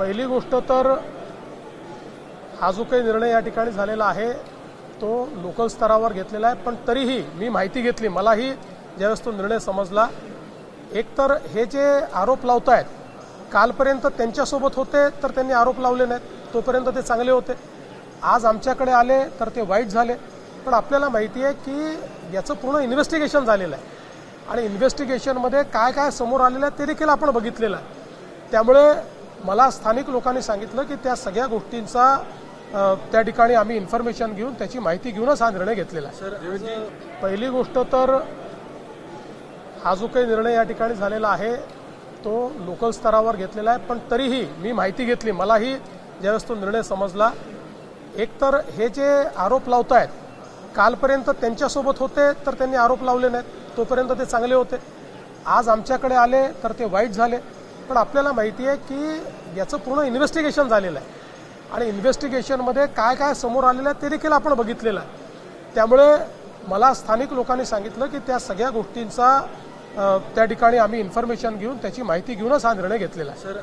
पहिली गोष्ट तर हा जो काही निर्णय या ठिकाणी झालेला आहे तो लोकल स्तरावर घेतलेला आहे, पण तरीही मी माहिती घेतली, मलाही ज्यावेळेस तो निर्णय समजला, एकतर हे जे आरोप लावतायत कालपर्यंत त्यांच्यासोबत होते तर त्यांनी आरोप लावले नाहीत, तोपर्यंत ते चांगले होते. आज आमच्याकडे आले तर ते वाईट झाले. पण आपल्याला माहिती आहे की याचं पूर्ण इन्व्हेस्टिगेशन झालेलं आहे आणि इन्व्हेस्टिगेशनमध्ये काय काय समोर आलेलं आहे ते देखील आपण बघितलेलं आहे. त्यामुळे मला स्थानिक लोकांनी सांगितलं की त्या सगळ्या गोष्टींचा त्या ठिकाणी आम्ही इन्फॉर्मेशन घेऊन त्याची माहिती घेऊनच हा निर्णय घेतलेला आहे. पहिली गोष्ट तर हा जो काही निर्णय या ठिकाणी झालेला आहे तो लोकल स्तरावर घेतलेला आहे, पण तरीही मी माहिती घेतली, मलाही ज्यावेळेस तो निर्णय समजला, एकतर हे जे आरोप लावतायत कालपर्यंत त्यांच्यासोबत होते तर त्यांनी आरोप लावले नाहीत, तोपर्यंत ते चांगले होते. आज आमच्याकडे आले तर ते वाईट झाले. पण आपल्याला माहिती आहे की याचं पूर्ण इन्व्हेस्टिगेशन झालेलं आहे आणि इन्व्हेस्टिगेशनमध्ये काय काय समोर आलेलं आहे ते देखील आपण बघितलेलं आहे. त्यामुळे मला स्थानिक लोकांनी सांगितलं की त्या सगळ्या गोष्टींचा त्या ठिकाणी आम्ही इन्फॉर्मेशन घेऊन त्याची माहिती घेऊनच हा निर्णय घेतलेला आहे.